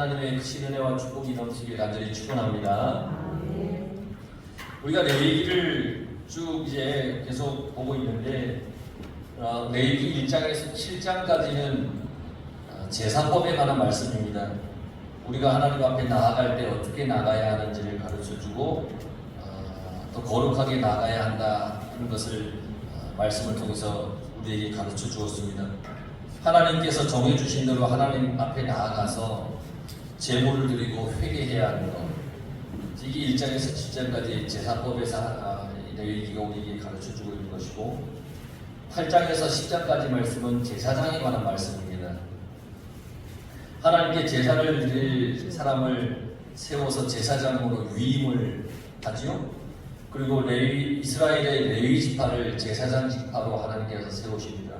하나님의 크신 은혜와 축복이 넘치길 간절히 축원합니다. 우리가 레위기를 쭉 이제 계속 보고 있는데 레위기 1장에서 7장까지는 제사법에 관한 말씀입니다. 우리가 하나님 앞에 나아갈 때 어떻게 나가야 하는지를 가르쳐주고 또 거룩하게 나가야 한다는 것을 말씀을 통해서 우리에게 가르쳐 주었습니다. 하나님께서 정해주신 대로 하나님 앞에 나아가서 제물을 드리고 회개해야 하는 것, 이게 1장에서 7장까지 제사법에서 레위기가 우리에게 가르쳐주고 있는 것이고, 8장에서 10장까지 말씀은 제사장에 관한 말씀입니다. 하나님께 제사를 드릴 사람을 세워서 제사장으로 위임을 하지요. 그리고 이스라엘의 레위 지파를 제사장 지파로 하나님께서 세우십니다.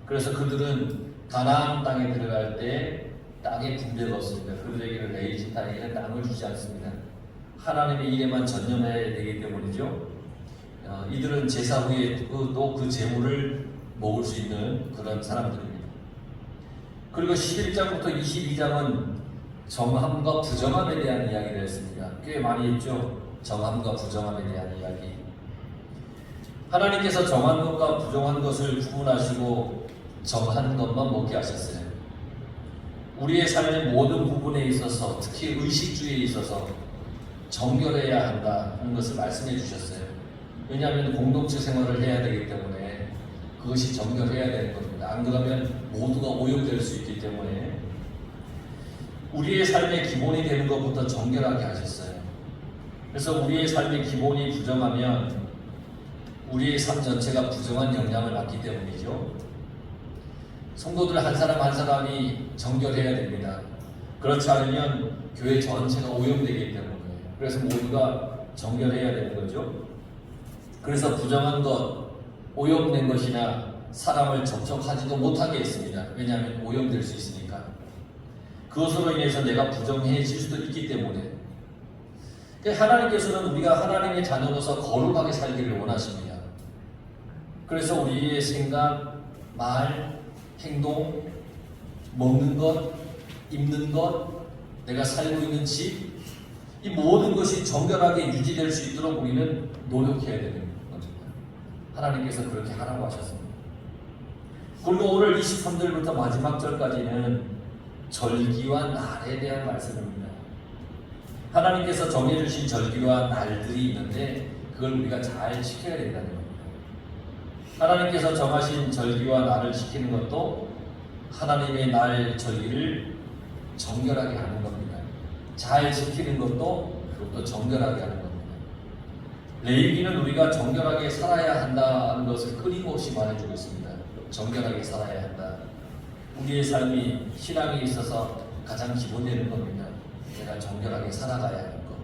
그래서 그들은 가나안 땅에 들어갈 때 땅에 분배가 없습니다. 그들에게는 레위 지파에게는 땅을 주지 않습니다. 하나님의 일에만 전념해야 되기 때문이죠. 이들은 제사 후에 또 그 제물을 먹을 수 있는 그런 사람들입니다. 그리고 11장부터 22장은 정함과 부정함에 대한 이야기를 했습니다. 꽤 많이 했죠. 정함과 부정함에 대한 이야기. 하나님께서 정한 것과 부정한 것을 구분하시고 정한 것만 먹게 하셨어요. 우리의 삶의 모든 부분에 있어서, 특히 의식주의에 있어서 정결해야 한다는 것을 말씀해 주셨어요. 왜냐하면 공동체 생활을 해야 되기 때문에 그것이 정결해야 되는 겁니다. 안 그러면 모두가 오염될 수 있기 때문에 우리의 삶의 기본이 되는 것부터 정결하게 하셨어요. 그래서 우리의 삶의 기본이 부정하면 우리의 삶 전체가 부정한 영향을 받기 때문이죠. 성도들 한 사람 한 사람이 정결해야 됩니다. 그렇지 않으면 교회 전체가 오염되기 때문에, 그래서 모두가 정결해야 되는 거죠. 그래서 부정한 것, 오염된 것이나 사람을 접촉하지도 못하게 했습니다. 왜냐하면 오염될 수 있으니까. 그것으로 인해서 내가 부정해질 수도 있기 때문에. 하나님께서는 우리가 하나님의 자녀로서 거룩하게 살기를 원하십니다. 그래서 우리의 생각, 말, 행동, 먹는 것, 입는 것, 내가 살고 있는 집, 이 모든 것이 정결하게 유지될 수 있도록 우리는 노력해야 되는 겁니다. 하나님께서 그렇게 하라고 하셨습니다. 그리고 오늘 23절부터 마지막 절까지는 절기와 날에 대한 말씀입니다. 하나님께서 정해주신 절기와 날들이 있는데 그걸 우리가 잘 지켜야 된다는 겁니다. 하나님께서 정하신 절기와 날을 지키는 것도 하나님의 날 절기를 정결하게 하는 겁니다. 잘 지키는 것도 그것도 정결하게 하는 겁니다. 레위기는 우리가 정결하게 살아야 한다는 것을 끊임없이 말해주고 있습니다. 정결하게 살아야 한다. 우리의 삶이 신앙에 있어서 가장 기본되는 겁니다. 내가 정결하게 살아가야 하는 것.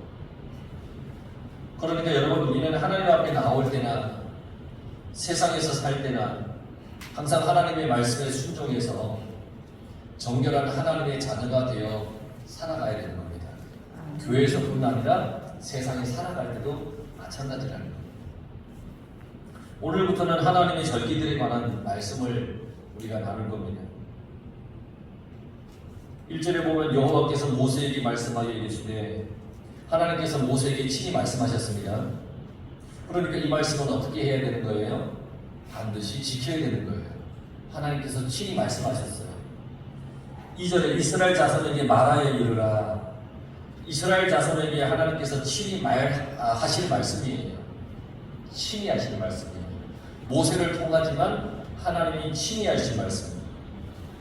그러니까 여러분, 우리는 하나님 앞에 나올 때나 세상에서 살 때나 항상 하나님의 말씀에 순종해서 정결한 하나님의 자녀가 되어 살아가야 되는 겁니다. 교회에서뿐만 아니라 세상에 살아갈 때도 마찬가지라는 겁니다. 오늘부터는 하나님의 절기들에 관한 말씀을 우리가 나눌 겁니다. 1절에 보면 여호와께서 모세에게 말씀하여 이르시되, 하나님께서 모세에게 친히 말씀하셨습니다. 그러니까 이 말씀은 어떻게 해야 되는 거예요? 반드시 지켜야 되는 거예요. 하나님께서 친히 말씀하셨어요. 2절에 이스라엘 자손에게 말하여 이르라. 이스라엘 자손에게 하나님께서 친히 하실 말씀이에요. 친히 하시는 말씀이에요. 모세를 통하지만 하나님이 친히 하실 말씀.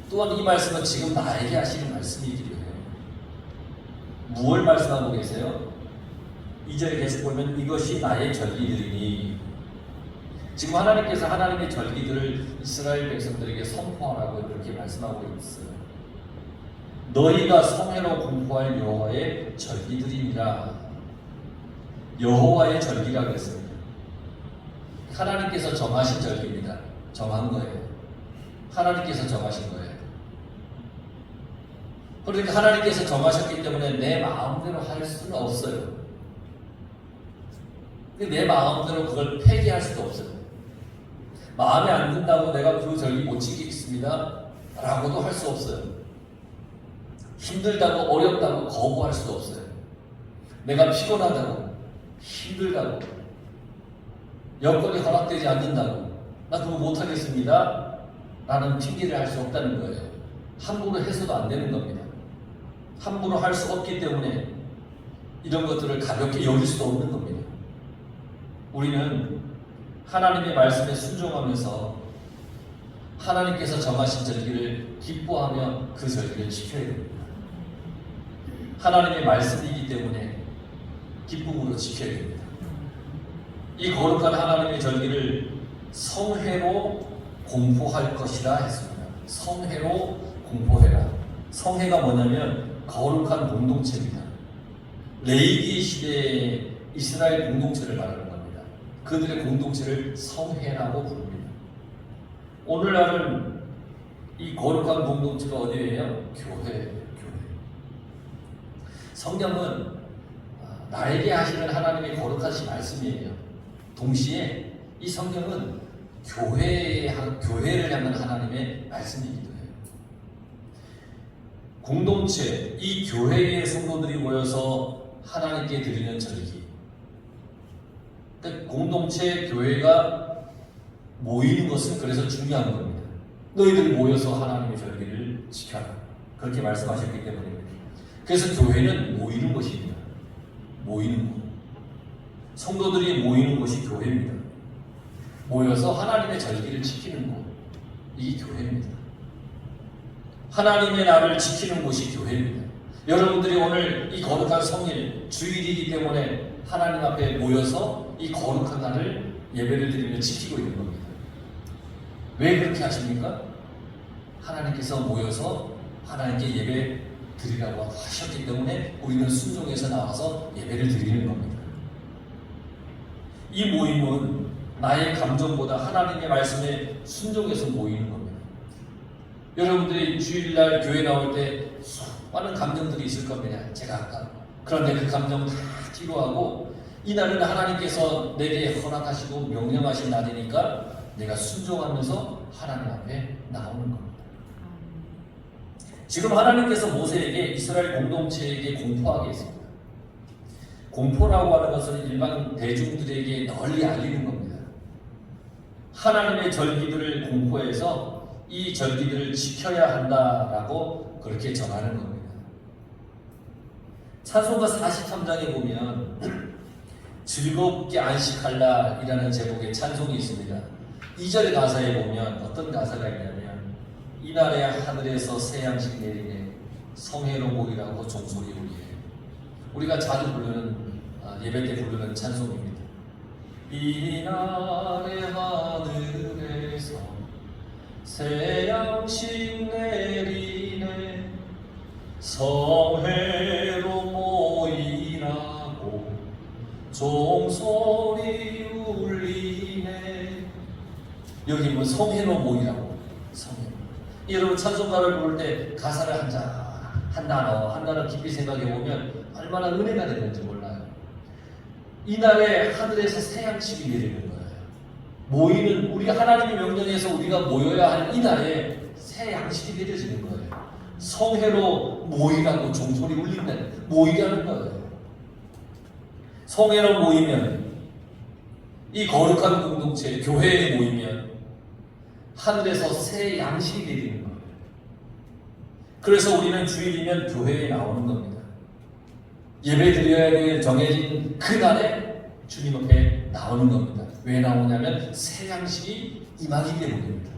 또한 이 말씀은 지금 나에게 하시는 말씀이기도 해요. 무엇을 말씀하고 계세요? 2절에 계속 보면 이것이 나의 절기들이니, 지금 하나님께서 하나님의 절기들을 이스라엘 백성들에게 선포하라고 그렇게 말씀하고 있어요. 너희가 성회로 공포할 여호와의 절기들이니라. 여호와의 절기라고 했습니다. 하나님께서 정하신 절기입니다. 정한 거예요. 하나님께서 정하신 거예요. 그러니까 하나님께서 정하셨기 때문에 내 마음대로 할 수는 없어요. 내 마음대로 그걸 폐기할 수도 없어요. 마음에 안 든다고 내가 그 절기 못 지키겠습니다 라고도 할 수 없어요. 힘들다고 어렵다고 거부할 수도 없어요. 내가 피곤하다고, 힘들다고, 여건이 허락되지 않는다고, 나 그거 못하겠습니다 라는 핑계를 할 수 없다는 거예요. 함부로 해서도 안 되는 겁니다. 함부로 할 수 없기 때문에 이런 것들을 가볍게 여길 수도 없는 겁니다. 우리는 하나님의 말씀에 순종하면서 하나님께서 정하신 절기를 기뻐하며 그 절기를 지켜야 됩니다. 하나님의 말씀이기 때문에 기쁨으로 지켜야 됩니다. 이 거룩한 하나님의 절기를 성회로 공포할 것이라 했습니다. 성회로 공포해라. 성회가 뭐냐면 거룩한 공동체입니다. 레위기 시대의 이스라엘 공동체를 말하는 겁니다. 그들의 공동체를 성회라고 부릅니다. 오늘날은 이 거룩한 공동체가 어디예요? 교회예요. 교회. 성경은 나에게 하시는 하나님의 거룩하신 말씀이에요. 동시에 이 성경은 교회를 향한 하나님의 말씀이기도 해요. 공동체, 이 교회의 성도들이 모여서 하나님께 드리는 절기. 그러니까 공동체, 교회가 모이는 것은 그래서 중요한 겁니다. 너희들 모여서 하나님의 절기를 지켜라. 그렇게 말씀하셨기 때문입니다. 그래서 교회는 모이는 것입니다. 모이는 것. 성도들이 모이는 것이 교회입니다. 모여서 하나님의 절기를 지키는 것. 이게 교회입니다. 하나님의 날을 지키는 곳이 교회입니다. 여러분들이 오늘 이 거룩한 성일, 주일이기 때문에 하나님 앞에 모여서 이 거룩한 날을 예배를 드리며 지키고 있는 겁니다. 왜 그렇게 하십니까? 하나님께서 모여서 하나님께 예배 드리라고 하셨기 때문에 우리는 순종해서 나와서 예배를 드리는 겁니다. 이 모임은 나의 감정보다 하나님의 말씀에 순종해서 모이는 겁니다. 여러분들이 주일날 교회 나올 때 수많은 감정들이 있을 겁니다. 제가 아까. 그런데 그 감정 다 뒤로 하고 이날은 하나님께서 내게 허락하시고 명령하신 날이니까 내가 순종하면서 하나님 앞에 나오는 겁니다. 지금 하나님께서 모세에게 이스라엘 공동체에게 공포하게 했습니다. 공포라고 하는 것은 일반 대중들에게 널리 알리는 겁니다. 하나님의 절기들을 공포해서 이 절기들을 지켜야 한다라고 그렇게 전하는 겁니다. 찬송가 43장에 보면 즐겁게 안식할 날이라는 제목의 찬송이 있습니다. 2절 가사에 보면 어떤 가사가 있냐면 이날에 하늘에서 새 양식 내리네 성회로 모이라고 종소리 울리네. 우리가 자주 부르는 예배 때 부르는 찬송입니다. 이날에 하늘에서 새 양식 내리네 성회로 모이라고 종소리 울리네. 여기 뭐 성회로 모이라고. 성회. 여러분 찬송가를 부를 때 가사를 한 단어 깊이 생각해 보면 얼마나 은혜가 되는지 몰라요. 이날에 하늘에서 새 양식이 내리는 거예요. 모이는 우리 하나님의 명령에서 우리가 모여야 하는 이날에 새 양식이 내려지는 거예요. 성회로 모이라고 종소리 울린다는 모이라는 거예요. 성회로 모이면 이 거룩한 공동체 교회에 모이면 하늘에서 새 양식이 내리는 거예요. 그래서 우리는 주일이면 교회에 나오는 겁니다. 예배 드려야 될 정해진 그날에 주님 앞에 나오는 겁니다. 왜 나오냐면 새 양식이 임하기 때문입니다.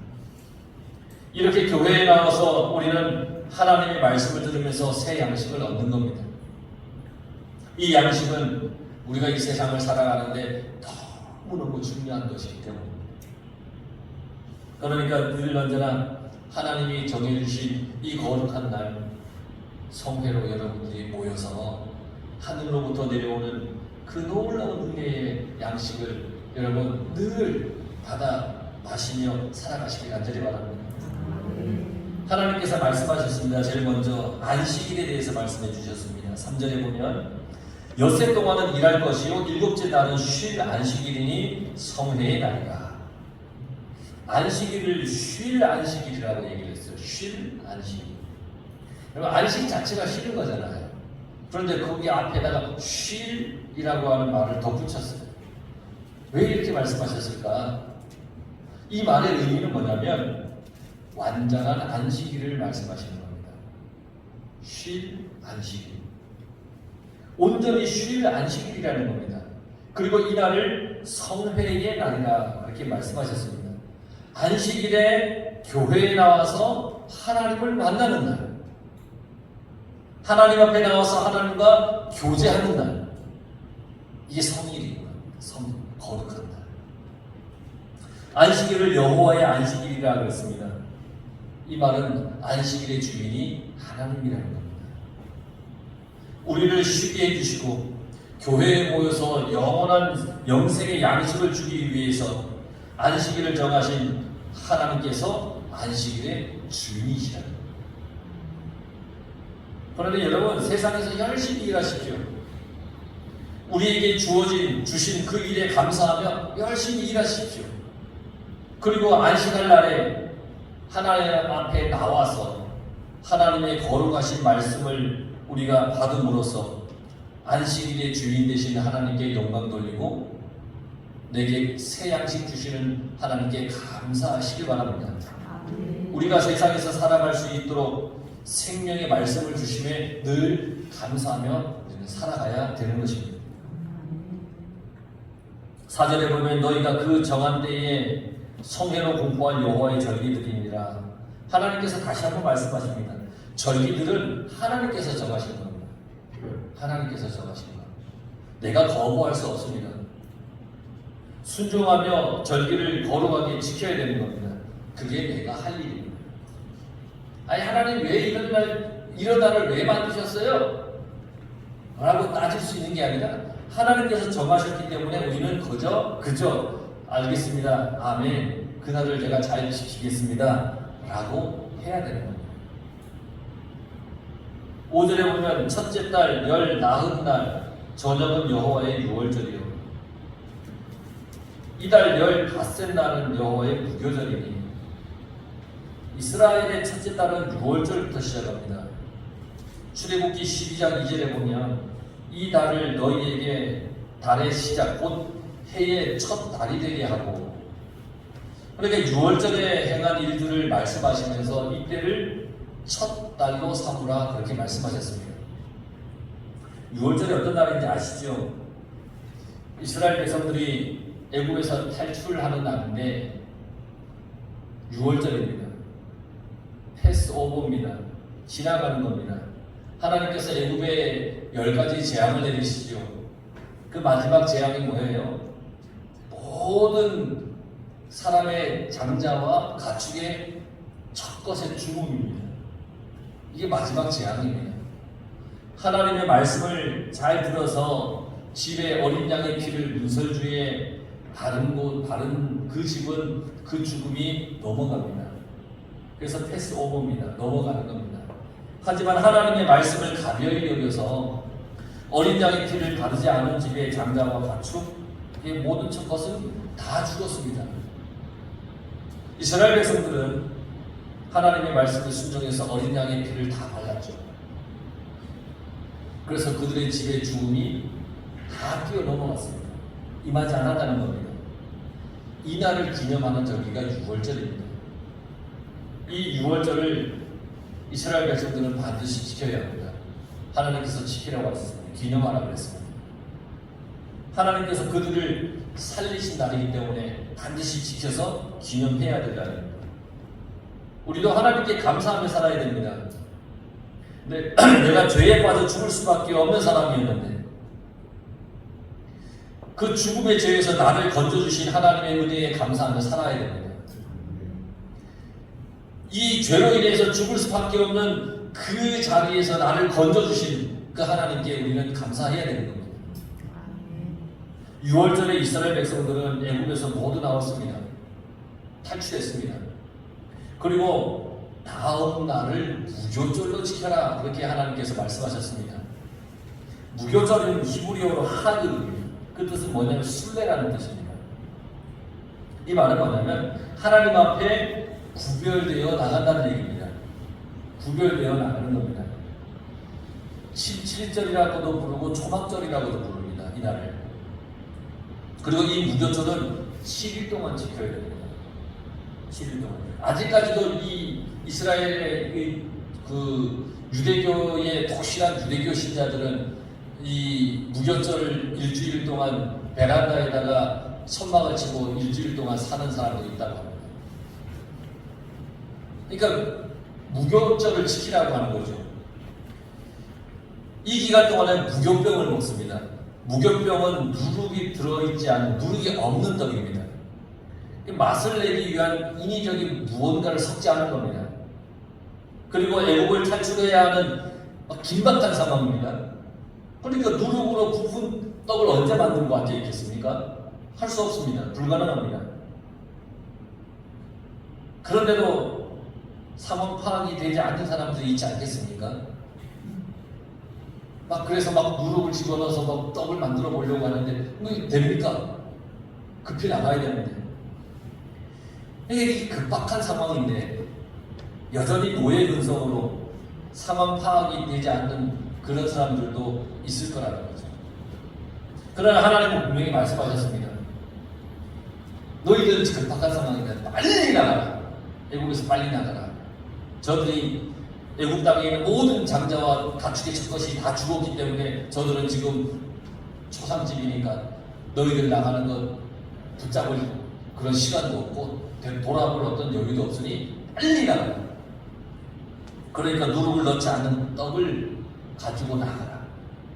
이렇게 교회에 나와서 우리는 하나님의 말씀을 들으면서 새 양식을 얻는 겁니다. 이 양식은 우리가 이 세상을 살아가는데 너무너무 중요한 것이기 때문입니다. 그러니까 늘 언제나 하나님이 정해주신 이 거룩한 날 성회로 여러분들이 모여서 하늘로부터 내려오는 그 놀라운 은혜의 양식을 여러분 늘 받아 마시며 살아가시길 간절히 바랍니다. 하나님께서 말씀하셨습니다. 제일 먼저 안식일에 대해서 말씀해 주셨습니다. 3절에 보면 엿새 동안은 일할 것이요 일곱째 날은 쉴 안식일이니 성회의 날이라. 안식일을 쉴 안식일이라고 얘기를 했어요. 쉴 안식일. 그러면 안식 자체가 쉬는 거잖아요. 그런데 거기 앞에다가 쉴이라고 하는 말을 덧붙였어요. 왜 이렇게 말씀하셨을까? 이 말의 의미는 뭐냐면 완전한 안식일을 말씀하시는 겁니다. 쉴 안식일. 온전히 쉴 안식일이라는 겁니다. 그리고 이 날을 성회의 날이라 그렇게 말씀하셨습니다. 안식일에 교회에 나와서 하나님을 만나는 날, 하나님 앞에 나와서 하나님과 교제하는 날, 이게 성일이구나. 거룩한 날. 안식일을 여호와의 안식일이라 그랬습니다. 이 말은 안식일의 주인이 하나님이라는 겁니다. 우리를 쉬게 해주시고 교회에 모여서 영원한 영생의 양식을 주기 위해서 안식일을 정하신 하나님께서 안식일의 주인이시라는 겁니다. 그런데 여러분, 세상에서 열심히 일하십시오. 우리에게 주신 그 일에 감사하며 열심히 일하십시오. 그리고 안식할 날에 하나님 앞에 나와서 하나님의 거룩하신 말씀을 우리가 받음으로써 안식일의 주인 되신 하나님께 영광 돌리고 내게 새 양식 주시는 하나님께 감사하시기 바랍니다. 우리가 세상에서 살아갈 수 있도록 생명의 말씀을 주심에 늘 감사하며 우리는 살아가야 되는 것입니다. 4절에 보면 너희가 그 정한 때에 성회로 공포한 여호와의 절기들이니라. 하나님께서 다시 한번 말씀하십니다. 절기들은 하나님께서 정하신 겁니다. 하나님께서 정하신 겁니다. 내가 거부할 수 없습니다. 순종하며 절기를 거룩하게 지켜야 되는 겁니다. 그게 내가 할 일입니다. 아니, 하나님 왜 이런 날을 왜 만드셨어요? 라고 따질 수 있는 게 아니라 하나님께서 정하셨기 때문에 우리는 그저 알겠습니다. 아멘. 그날을 제가 잘 지키겠습니다. 라고 해야 되는 겁니다. 5절에 보면 첫째 달 열 나흔 날 저녁은 여호와의 유월절이요. 이달 열 닷새 날은 여호와의 무교절이니 이스라엘의 첫째 달은 유월절부터 시작합니다. 출애굽기 12장 2절에 보면 이 달을 너희에게 달의 시작 곧 해의 첫 달이 되게 하고, 그러니까 유월절에 행한 일들을 말씀하시면서 이때를 첫 달로 삼으라 그렇게 말씀하셨습니다. 유월절이 어떤 날인지 아시죠? 이스라엘 백성들이 애굽에서 탈출하는 날인데 유월절입니다. 패스오버입니다. 지나가는 겁니다. 하나님께서 애굽에 10가지 재앙을 내리시죠. 그 마지막 재앙이 뭐예요? 모든 사람의 장자와 가축의 첫 것의 죽음입니다. 이게 마지막 재앙입니다. 하나님의 말씀을 잘 들어서 집에 어린 양의 피를 문설주에 바른 그 집은 그 죽음이 넘어갑니다. 그래서 패스오버입니다. 넘어가는 겁니다. 하지만 하나님의 말씀을 가벼이 여겨서 어린 양의 피를 바르지 않은 집의 장자와 가축, 모든 첫 것은 다 죽었습니다. 이스라엘 백성들은 하나님의 말씀을 순종해서 어린 양의 피를 다 발랐죠. 그래서 그들의 집의 죽음이 다 뛰어넘어갔습니다. 임하지 않았다는 겁니다. 이 날을 기념하는 절기가 유월절입니다. 이 유월절을 이스라엘 백성들은 반드시 지켜야 합니다. 하나님께서 지키라고 하셨습니다. 기념하라고 했습니다. 하나님께서 그들을 살리신 날이기 때문에 반드시 지켜서 기념해야 된다는 겁니다. 우리도 하나님께 감사하며 살아야 됩니다. 근데 내가 죄에 빠져 죽을 수밖에 없는 사람이었는데 그 죽음의 죄에서 나를 건져주신 하나님의 은혜에 감사하며 살아야 됩니다. 이 죄로 인해서 죽을 수밖에 없는 그 자리에서 나를 건져주신 그 하나님께 우리는 감사해야 되는 겁니다. 6월절에 이스라엘 백성들은 애굽에서 모두 나왔습니다. 탈출했습니다. 그리고 다음 날을 무교절로 지켜라 그렇게 하나님께서 말씀하셨습니다. 무교절은 히브리어로 하드입니다. 그 뜻은 뭐냐면 순례라는 뜻입니다. 이 말은 뭐냐면 하나님 앞에 구별되어 나간다는 얘기입니다. 구별되어 나가는 겁니다. 7절이라고도 부르고 초막절이라고도 부릅니다. 이날을. 그리고 이 무교절은 7일 동안 지켜야 됩니다. 7일 동안. 아직까지도 이 이스라엘의 그 유대교의 독실한 유대교 신자들은 이 무교절 일주일 동안 베란다에다가 천막을 치고 일주일 동안 사는 사람들이 있다고 합니다. 그러니까 무교절을 지키라고 하는 거죠. 이 기간 동안에 무교병을 먹습니다. 무교병은 누룩이 들어있지 않은, 누룩이 없는 떡입니다. 맛을 내기 위한 인위적인 무언가를 섞지 않은 겁니다. 그리고 애국을 탈출해야 하는 긴박한 상황입니다. 그러니까 누룩으로 부푼 떡을 언제 만든 것 같아 있겠습니까? 할 수 없습니다. 불가능합니다. 그런데도 상황 파악이 되지 않는 사람들이 있지 않겠습니까? 그래서 누룩을 집어넣어서 떡을 만들어 보려고 하는데 됩니까? 급히 나가야 되는데. 이게 급박한 상황인데 여전히 노예 근성으로 상황 파악이 되지 않는 그런 사람들도 있을 거라는 거죠. 그러나 하나님은 분명히 말씀하셨습니다. 너희들은 급박한 상황인데 빨리 나가라. 애국에서 빨리 나가라. 저들이 애국 땅에 있는 모든 장자와 가축의 첫것이 다 죽었기 때문에 저들은 지금 초상집이니까 너희들 나가는 것 붙잡을 그런 시간도 없고 돌아볼 어떤 여유도 없으니 빨리 나가라. 그러니까 누룩을 넣지 않는 떡을 가지고 나가라.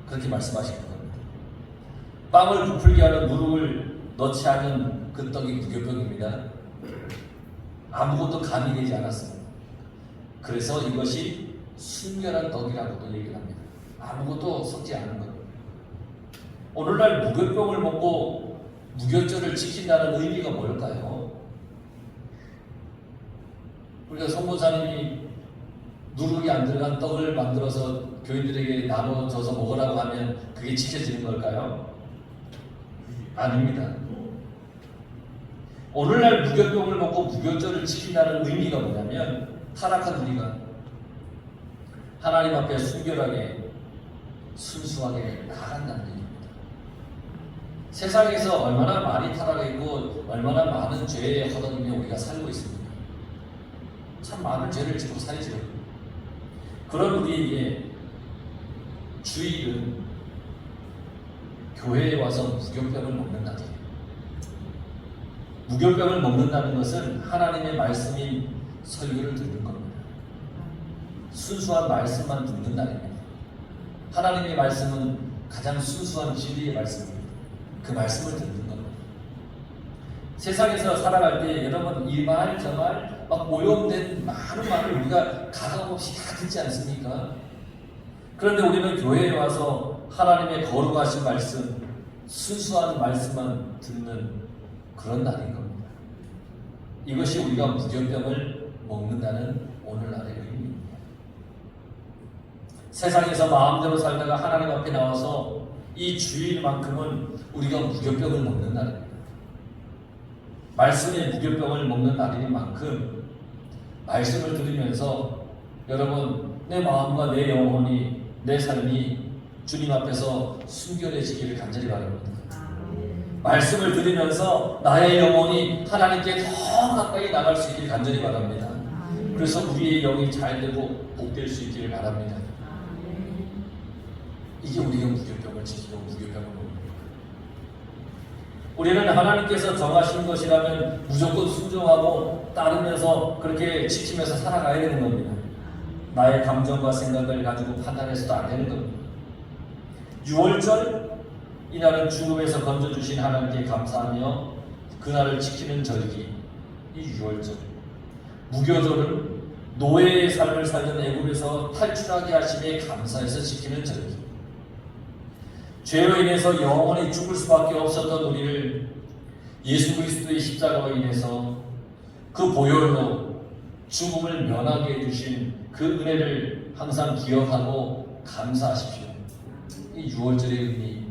그렇게 말씀하신 겁니다. 빵을 부풀게 하는 누룩을 넣지 않은 그 떡이 무교병입니다. 아무것도 가미되지 않았습니다. 그래서 이것이 순결한 떡이라고도 얘기를 합니다. 아무것도 섞지 않은 겁니다. 오늘날 무교병을 먹고 무교절을 지킨다는 의미가 뭘까요? 우리가 성모사님이 누룩이 안 들어간 떡을 만들어서 교인들에게 나눠줘서 먹으라고 하면 그게 지켜지는 걸까요? 아닙니다. 오늘날 무교병을 먹고 무교절을 지킨다는 의미가 뭐냐면 타락한 우리가 하나님 앞에 순결하게 순수하게 나아간다는 얘기입니다. 세상에서 얼마나 많이 타락했고 얼마나 많은 죄에 허덕이며 우리가 살고 있습니다. 참 많은 죄를 짓고 살죠. 그런 우리에게 주일은 교회에 와서 무교병을 먹는다는 무교병을 먹는다는 것은 하나님의 말씀인 설교를 듣는 겁니다. 순수한 말씀만 듣는다는 겁니다. 하나님의 말씀은 가장 순수한 진리의 말씀입니다. 그 말씀을 듣는 겁니다. 세상에서 살아갈 때 여러분 이 말 저 말 오염된 많은 말을 우리가 가감 없이 다 듣지 않습니까? 그런데 우리는 교회에 와서 하나님의 거룩하신 말씀, 순수한 말씀만 듣는 그런 날인 겁니다. 이것이 우리가 무교병을 먹는다는 오늘날의 의미입니다. 세상에서 마음대로 살다가 하나님 앞에 나와서 이 주일만큼은 우리가 무교병을 먹는 날입니다. 말씀의 무교병을 먹는 날인 만큼 말씀을 들으면서 여러분 내 마음과 내 영혼이 내 삶이 주님 앞에서 순결해지기를 간절히 바랍니다. 말씀을 들으면서 나의 영혼이 하나님께 더 가까이 나갈 수 있기를 간절히 바랍니다. 그래서 우리의 영이 잘 되고 복될 수 있기를 바랍니다. 이게 우리가 무교병을 지키고 무교병을 먹는 거예요. 우리는 하나님께서 정하신 것이라면 무조건 순종하고 따르면서 그렇게 지키면서 살아가야 되는 겁니다. 나의 감정과 생각을 가지고 판단해서도 안 되는 겁니다. 6월절 이날은 죽음에서 건져주신 하나님께 감사하며 그날을 지키는 절기, 이 6월절. 무교절은 노예의 삶을 살던 애굽에서 탈출하게 하심에 감사해서 지키는 절기. 죄로 인해서 영원히 죽을 수밖에 없었던 우리를 예수 그리스도의 십자가로 인해서 그 보혈로 죽음을 면하게 해주신 그 은혜를 항상 기억하고 감사하십시오. 이 6월절의 의미.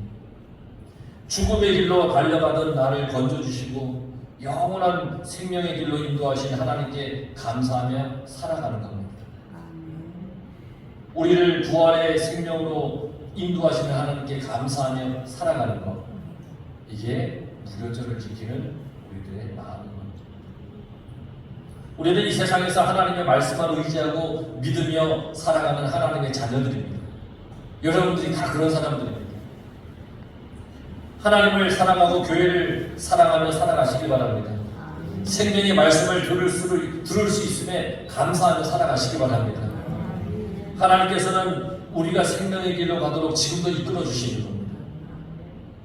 죽음의 길로 달려가던 나를 건져주시고 영원한 생명의 길로 인도하신 하나님께 감사하며 살아가는 겁니다. 우리를 부활의 생명으로 인도하시는 하나님께 감사하며 살아가는 것, 이게 무료절을 지키는 우리들의 마음입니다. 우리는 이 세상에서 하나님의 말씀만 의지하고 믿으며 살아가는 하나님의 자녀들입니다. 여러분들이 다 그런 사람들입니다. 하나님을 사랑하고 교회를 사랑하며 살아가시기 바랍니다. 생명의 말씀을 들을 수 있음에 감사하며 살아가시기 바랍니다. 하나님께서는 우리가 생명의 길로 가도록 지금도 이끌어 주시는 겁니다.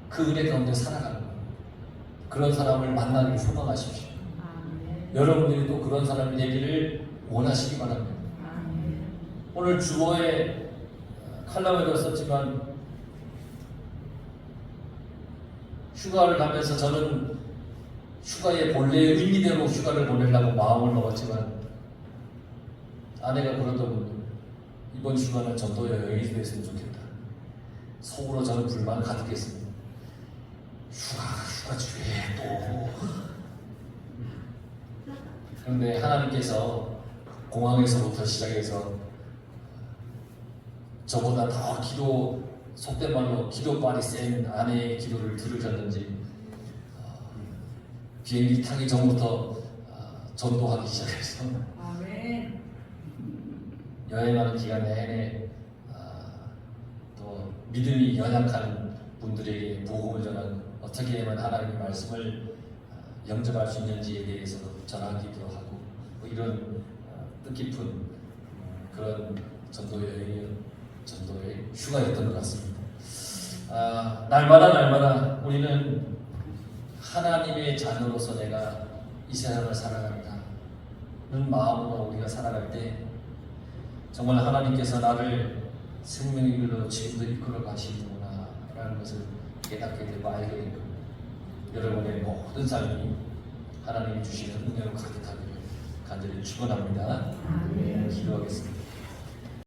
그 은혜 가운데 살아가는 겁니다. 그런 사람을 만나기를 소망하십시오. 여러분들이 또 그런 사람이 되기를 원하시기 바랍니다. 오늘 주보에 칼럼에도 썼지만 휴가를 가면서 저는 휴가의 본래의 의미대로 휴가를 보내려고 마음을 먹었지만 아내가 그러더군요. 이번 휴가는 전도 여행이 됐으면 좋겠다. 속으로 저는 불만 가득했습니다. 휴가 주에 또. 그런데 하나님께서 공항에서부터 시작해서 저보다 더 속된 말로 기도빨이 센 아내의 기도를 들으셨는지 비행기 타기 전부터 전도하기 시작해서 여행하는 기간 내내 또 믿음이 연약한 분들에게 복음을 전하는 어떻게 하면 하나님의 말씀을 영접할 수 있는지에 대해서 전하기도 하고 뭐 이런 뜻깊은 그런 전도의 휴가였던 것 같습니다. 날마다 우리는 하나님의 자녀로서 내가 이 세상을 살아간다는 마음으로 우리가 살아갈 때 정말 하나님께서 나를 생명의 길로 지금도 이끌어 가시는구나 라는 것을 깨닫게 되고 알게 된 겁니다. 여러분의 모든 삶이 하나님이 주시는 은혜로 가득하기를 간절히 축원합니다. 기도하겠습니다.